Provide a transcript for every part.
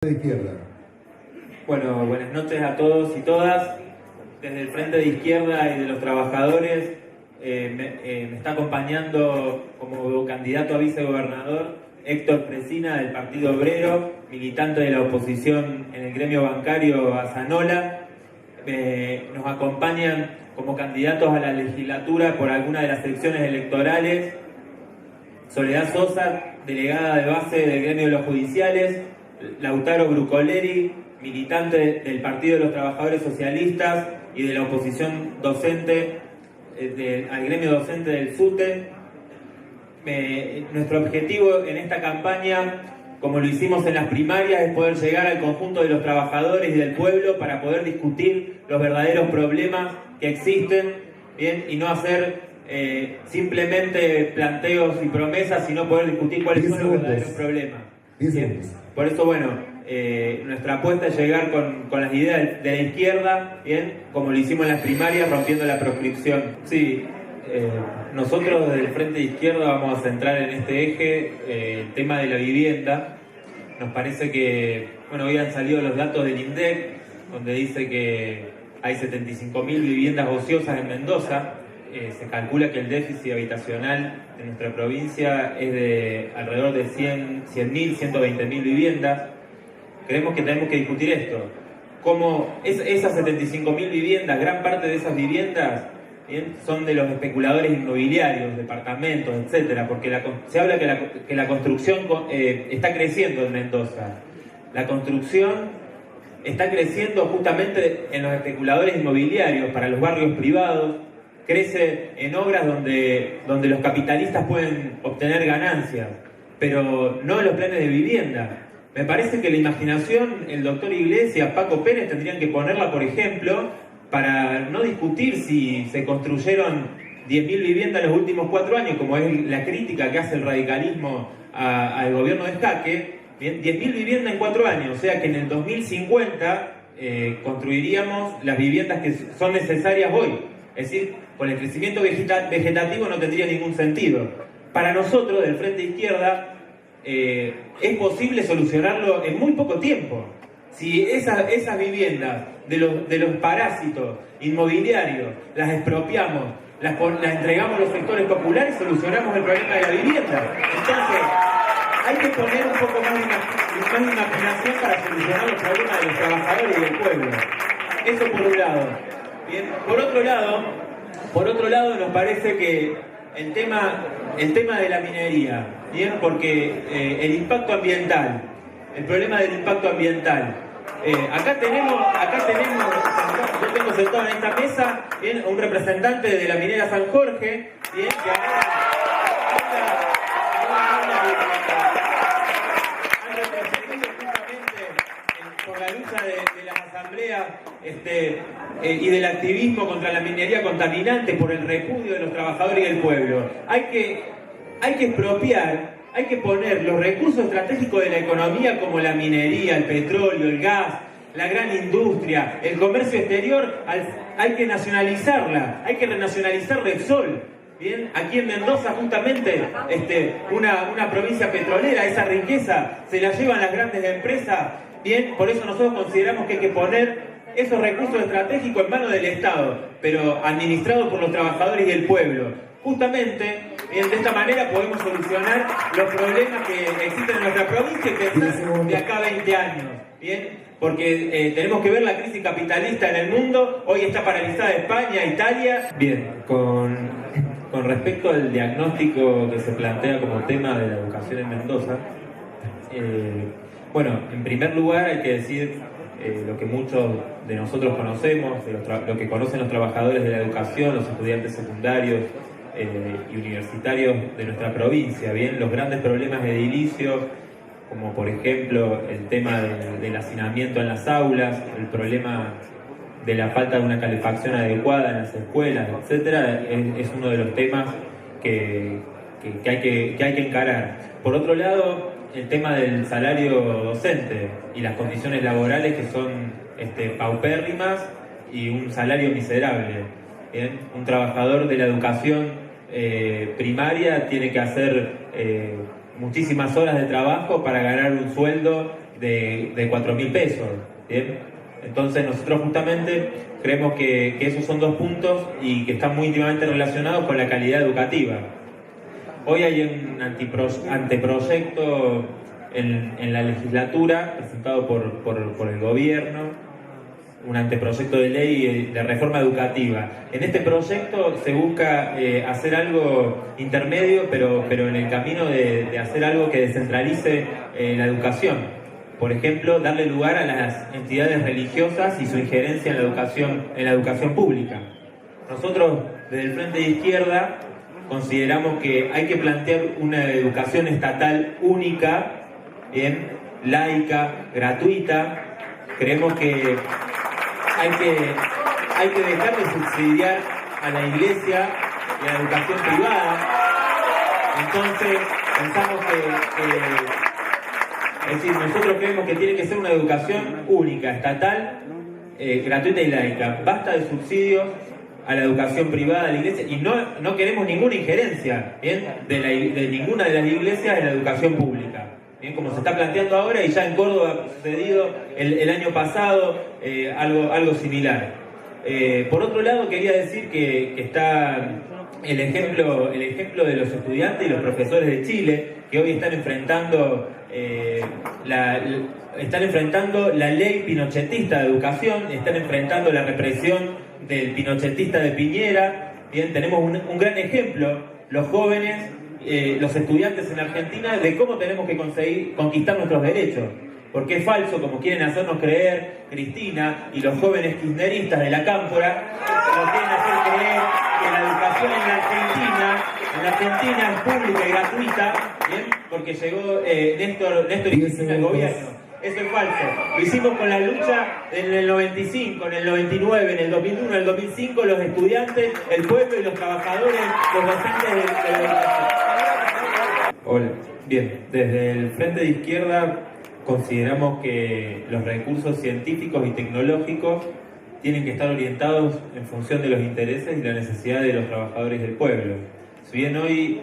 De izquierda. Bueno, buenas noches a todos y todas. Desde el Frente de Izquierda y de los Trabajadores me está acompañando como candidato a vicegobernador Héctor Fresina del Partido Obrero, militante de la oposición en el gremio bancario a Zanola. Nos acompañan como candidatos a la legislatura por alguna de las secciones electorales Soledad Sosa, delegada de base del gremio de los judiciales, Lautaro Brucoleri, militante del Partido de los Trabajadores Socialistas y de la oposición docente al gremio docente del SUTE. Nuestro objetivo en esta campaña, como lo hicimos en las primarias, es poder llegar al conjunto de los trabajadores y del pueblo para poder discutir los verdaderos problemas que existen, ¿bien? Y no hacer simplemente planteos y promesas, sino poder discutir cuáles son los verdaderos problemas. Por eso, bueno, nuestra apuesta es llegar con las ideas de la izquierda, ¿bien? Como lo hicimos en las primarias, rompiendo la proscripción. Sí, nosotros desde el Frente de Izquierda vamos a centrar en este eje el tema de la vivienda. Nos parece que, bueno, hoy han salido los datos del INDEC, donde dice que hay 75.000 viviendas ociosas en Mendoza. Se calcula que el déficit habitacional de nuestra provincia es de alrededor de 100.000, 120.000 viviendas. Creemos que tenemos que discutir esto. Cómo esas 75.000 viviendas, gran parte de esas viviendas, ¿bien?, son de los especuladores inmobiliarios, departamentos, etcétera, porque se habla que la construcción está creciendo en Mendoza. La construcción está creciendo justamente en los especuladores inmobiliarios para los barrios privados. Crece en obras donde los capitalistas pueden obtener ganancias, pero no en los planes de vivienda. Me parece que la imaginación, el doctor Iglesias, Paco Pérez tendrían que ponerla, por ejemplo, para no discutir si se construyeron 10.000 viviendas en los últimos 4 años, como es la crítica que hace el radicalismo al gobierno de Jaque. 10.000 viviendas en 4 años, o sea que en el 2050 construiríamos las viviendas que son necesarias hoy. Es decir, con el crecimiento vegetativo no tendría ningún sentido. Para nosotros, del Frente de Izquierda, es posible solucionarlo en muy poco tiempo. Si esas viviendas de los parásitos inmobiliarios las expropiamos, las entregamos a los sectores populares, solucionamos el problema de la vivienda. Entonces, hay que poner un poco más de imaginación para solucionar los problemas de los trabajadores y del pueblo. Eso por un lado. Bien. Por otro lado, nos parece que el tema de la minería, bien, porque el problema del impacto ambiental. Acá tenemos, yo tengo sentado en esta mesa, bien, un representante de la minera San Jorge, bien, que ahora por la lucha de las asambleas y del activismo contra la minería contaminante, por el repudio de los trabajadores y del pueblo. Hay que expropiar, hay que poner los recursos estratégicos de la economía, como la minería, el petróleo, el gas, la gran industria, el comercio exterior, hay que nacionalizarla, hay que renacionalizar Repsol. Bien, aquí en Mendoza, justamente, una provincia petrolera, esa riqueza se la llevan las grandes empresas. Bien, por eso nosotros consideramos que hay que poner esos recursos estratégicos en manos del Estado, pero administrados por los trabajadores y el pueblo. Justamente, bien, de esta manera podemos solucionar los problemas que existen en nuestra provincia y pensar de acá a 20 años. Bien, porque tenemos que ver la crisis capitalista en el mundo. Hoy está paralizada España, Italia. Bien, con respecto al diagnóstico que se plantea como tema de la educación en Mendoza, bueno, en primer lugar hay que decir lo que muchos de nosotros conocemos, lo que conocen los trabajadores de la educación, los estudiantes secundarios y universitarios de nuestra provincia, bien, los grandes problemas edilicios, como por ejemplo el tema del hacinamiento en las aulas, el problema de la falta de una calefacción adecuada en las escuelas, etcétera, es uno de los temas que hay que encarar. Por otro lado, el tema del salario docente y las condiciones laborales que son paupérrimas y un salario miserable. ¿Bien? Un trabajador de la educación primaria tiene que hacer muchísimas horas de trabajo para ganar un sueldo de 4.000 pesos. ¿Bien? Entonces nosotros justamente creemos que esos son dos puntos y que están muy íntimamente relacionados con la calidad educativa. Hoy hay un anteproyecto en la legislatura presentado por el gobierno, un anteproyecto de ley de reforma educativa. En este proyecto se busca hacer algo intermedio, pero en el camino de hacer algo que descentralice la educación. Por ejemplo, darle lugar a las entidades religiosas y su injerencia en la educación pública. Nosotros, desde el Frente de Izquierda, consideramos que hay que plantear una educación estatal única, bien, laica, gratuita. Creemos que hay que dejar de subsidiar a la iglesia y a la educación privada. Entonces, pensamos es decir, nosotros creemos que tiene que ser una educación única, estatal, gratuita y laica. Basta de subsidios a la educación privada de la iglesia y no queremos ninguna injerencia, ¿bien?, de ninguna de las iglesias en la educación pública. Bien, como se está planteando ahora, y ya en Córdoba ha sucedido el año pasado algo similar. Por otro lado, quería decir que está el ejemplo de los estudiantes y los profesores de Chile, que hoy están enfrentando la ley pinochetista de educación, están enfrentando la represión del pinochetista de Piñera. Bien, tenemos un gran ejemplo, los jóvenes, los estudiantes en Argentina, de cómo tenemos que conquistar nuestros derechos. Porque es falso, como quieren hacernos creer Cristina y los jóvenes kirchneristas de la Cámpora, nos quieren hacer creer que la educación en la Argentina es pública y gratuita, ¿bien?, porque llegó Néstor y Cristina al gobierno. Eso es falso. Lo hicimos con la lucha en el 95, en el 99, en el 2001, en el 2005, los estudiantes, el pueblo y los trabajadores, los docentes de la educación. Hola. Bien, desde el Frente de Izquierda consideramos que los recursos científicos y tecnológicos tienen que estar orientados en función de los intereses y la necesidad de los trabajadores del pueblo. Si bien hoy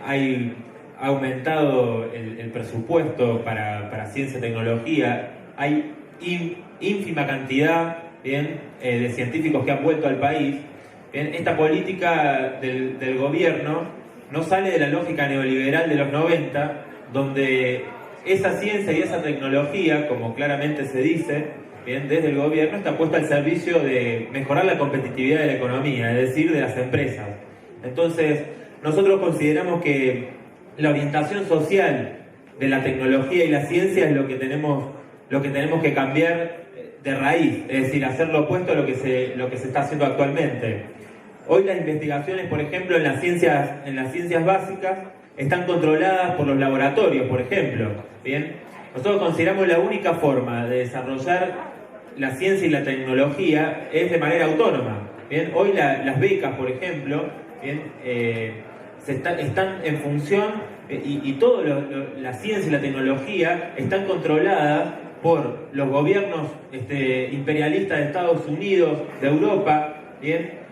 ha aumentado el presupuesto para ciencia y tecnología, hay ínfima cantidad, bien, de científicos que han vuelto al país. Bien, esta política del gobierno no sale de la lógica neoliberal de los 90, donde esa ciencia y esa tecnología, como claramente se dice, bien, desde el gobierno, está puesta al servicio de mejorar la competitividad de la economía, es decir, de las empresas. Entonces, nosotros consideramos que la orientación social de la tecnología y la ciencia es lo que tenemos que cambiar de raíz, es decir, hacer lo opuesto a lo que se está haciendo actualmente. Hoy las investigaciones, por ejemplo, en las ciencias básicas, están controladas por los laboratorios, por ejemplo. Bien, nosotros consideramos la única forma de desarrollar la ciencia y la tecnología es de manera autónoma. Bien, hoy las becas, por ejemplo, bien, están en función y toda la ciencia y la tecnología están controladas por los gobiernos imperialistas de Estados Unidos, de Europa, bien.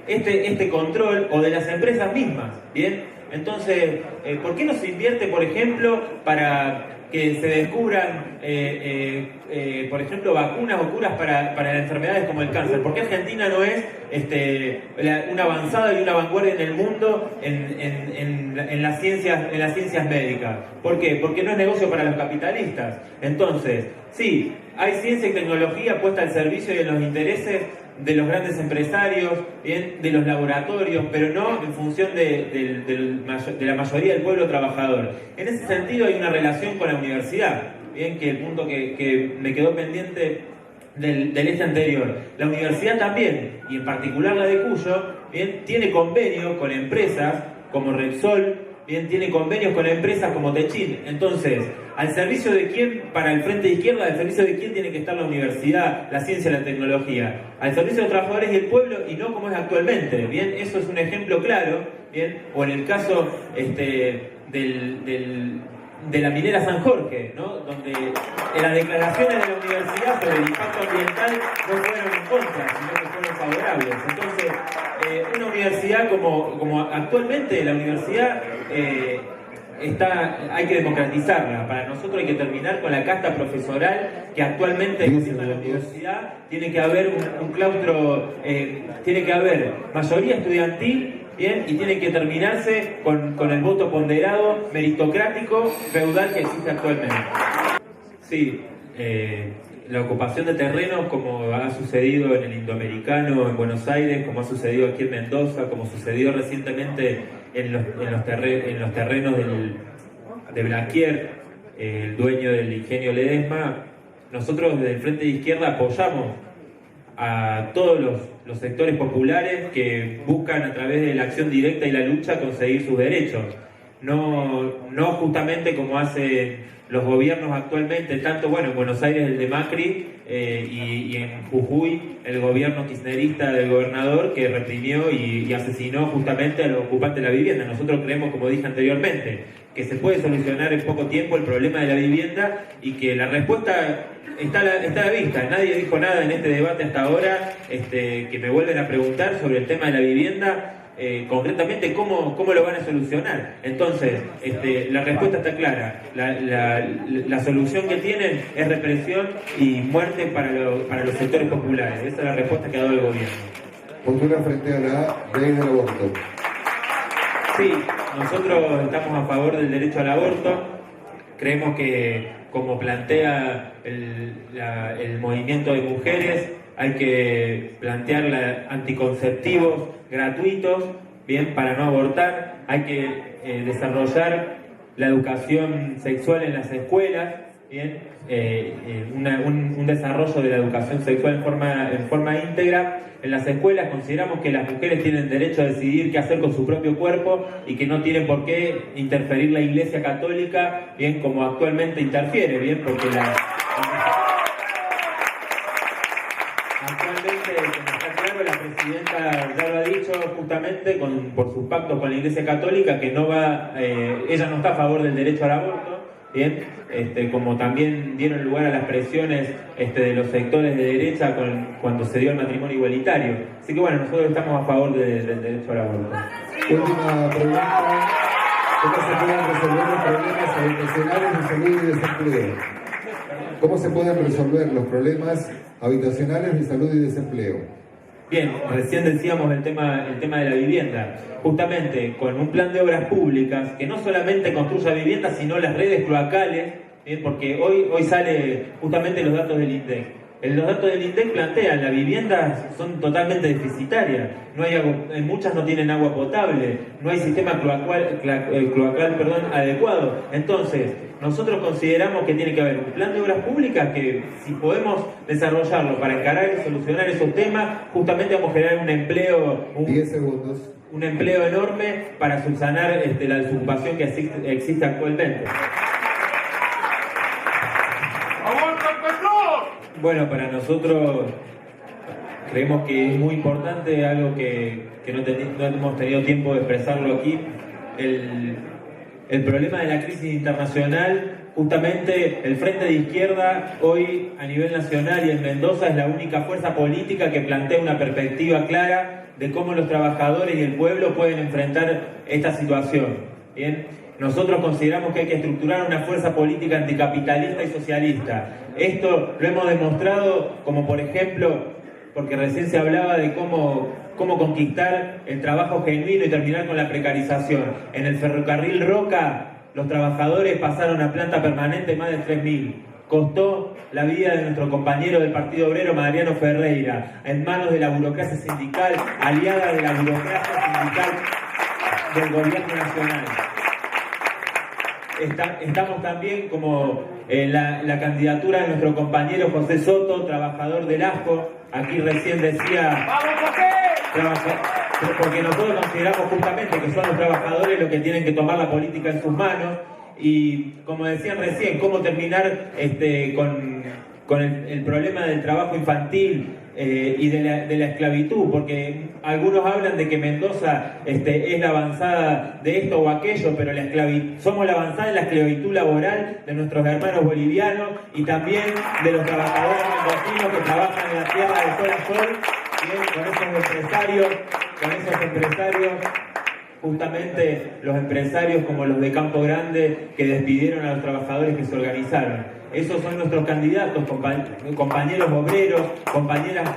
Este control, o de las empresas mismas, bien. Entonces, ¿por qué no se invierte, por ejemplo, para que se descubran, por ejemplo, vacunas o curas para enfermedades como el cáncer? ¿Por qué Argentina no es una avanzada y una vanguardia en el mundo en las ciencias médicas? ¿Por qué? Porque no es negocio para los capitalistas. Entonces, sí, hay ciencia y tecnología puesta al servicio y en los intereses de los grandes empresarios, bien, de los laboratorios, pero no en función de la mayoría del pueblo trabajador. En ese sentido hay una relación con la universidad, bien, que el punto que me quedó pendiente del eje anterior. La universidad también, y en particular la de Cuyo, bien, tiene convenios con empresas como Repsol, bien, tiene convenios con empresas como Techin. Entonces, ¿al servicio de quién, para el Frente de Izquierda, al servicio de quién tiene que estar la universidad, la ciencia y la tecnología? Al servicio de los trabajadores y el pueblo, y no como es actualmente. Bien, eso es un ejemplo claro, bien, o en el caso de la minera San Jorge, ¿no?, donde las declaraciones de la universidad sobre el impacto ambiental no fueron en contra, sino que fueron favorables. Entonces, una universidad como actualmente la universidad hay que democratizarla. Para nosotros hay que terminar con la casta profesoral que actualmente en la universidad. Tiene que haber un claustro, tiene que haber mayoría estudiantil, bien, y tiene que terminarse con el voto ponderado, meritocrático, feudal que existe actualmente. Sí, la ocupación de terrenos, como ha sucedido en el Indoamericano, en Buenos Aires, como ha sucedido aquí en Mendoza, como sucedió recientemente en los terrenos de Blaquier, el dueño del ingenio Ledesma. Nosotros desde el Frente de Izquierda apoyamos a todos los sectores populares que buscan a través de la acción directa y la lucha conseguir sus derechos. No justamente como hacen los gobiernos actualmente, tanto en Buenos Aires el de Macri y en Jujuy el gobierno kirchnerista del gobernador que reprimió y asesinó justamente a los ocupantes de la vivienda. Nosotros creemos, como dije anteriormente, que se puede solucionar en poco tiempo el problema de la vivienda y que la respuesta está a la vista. Nadie dijo nada en este debate hasta ahora, que me vuelven a preguntar sobre el tema de la vivienda. Concretamente cómo lo van a solucionar. Entonces, la respuesta está clara. La solución que tienen es represión y muerte para los sectores populares. Esa es la respuesta que ha dado el gobierno. Postura frente a la ley del aborto. Sí, nosotros estamos a favor del derecho al aborto. Creemos que, como plantea el movimiento de mujeres, hay que plantear anticonceptivos gratuitos, bien, para no abortar. Hay que desarrollar la educación sexual en las escuelas, bien, un desarrollo de la educación sexual en forma íntegra. En las escuelas consideramos que las mujeres tienen derecho a decidir qué hacer con su propio cuerpo y que no tienen por qué interferir la Iglesia Católica, bien, como actualmente interfiere, bien, porque actualmente, como está claro, la presidenta ya lo ha dicho justamente por sus pactos con la Iglesia Católica, que ella no está a favor del derecho al aborto, bien, como también dieron lugar a las presiones de los sectores de derecha cuando se dio el matrimonio igualitario. Así que nosotros estamos a favor del derecho al aborto. Última pregunta: ¿cómo se pueden resolver los problemas habitacionales de salud y desempleo? ¿Cómo se pueden resolver los problemas habitacionales de salud y desempleo? Bien, recién decíamos el tema de la vivienda. Justamente con un plan de obras públicas que no solamente construya viviendas, sino las redes cloacales, bien, porque hoy sale justamente los datos del INDEC. Los datos del INDEC plantean las viviendas son totalmente deficitarias. Muchas no tienen agua potable, no hay sistema cloacal adecuado. Entonces, nosotros consideramos que tiene que haber un plan de obras públicas que, si podemos desarrollarlo para encarar y solucionar esos temas, justamente vamos a generar un empleo... 10 segundos. Un empleo enorme para subsanar la desocupación que existe actualmente. Bueno, para nosotros creemos que es muy importante algo que no hemos tenido tiempo de expresarlo aquí. El problema de la crisis internacional, justamente el Frente de Izquierda hoy a nivel nacional y en Mendoza es la única fuerza política que plantea una perspectiva clara de cómo los trabajadores y el pueblo pueden enfrentar esta situación. Bien, nosotros consideramos que hay que estructurar una fuerza política anticapitalista y socialista. Esto lo hemos demostrado, como por ejemplo, porque recién se hablaba de cómo conquistar el trabajo genuino y terminar con la precarización. En el ferrocarril Roca, los trabajadores pasaron a planta permanente más de 3.000. Costó la vida de nuestro compañero del Partido Obrero, Mariano Ferreira, en manos de la burocracia sindical, aliada de la burocracia sindical del gobierno nacional. Estamos también como en la candidatura de nuestro compañero José Soto, trabajador del ASCO. Aquí recién decía... Porque nosotros consideramos justamente que son los trabajadores los que tienen que tomar la política en sus manos. Y como decían recién, cómo terminar con el problema del trabajo infantil y de la esclavitud, porque algunos hablan de que Mendoza es la avanzada de esto o aquello, pero somos la avanzada en la esclavitud laboral de nuestros hermanos bolivianos y también de los trabajadores mendocinos que trabajan en la tierra de sol a sol, con esos empresarios justamente los empresarios como los de Campo Grande que despidieron a los trabajadores que se organizaron. Esos son nuestros candidatos, compañeros obreros, compañeras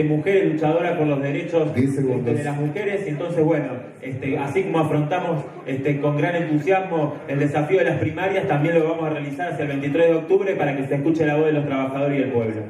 mujeres luchadoras por los derechos de las mujeres. Y entonces, bueno, así como afrontamos con gran entusiasmo el desafío de las primarias, también lo vamos a realizar hacia el 23 de octubre para que se escuche la voz de los trabajadores y el pueblo.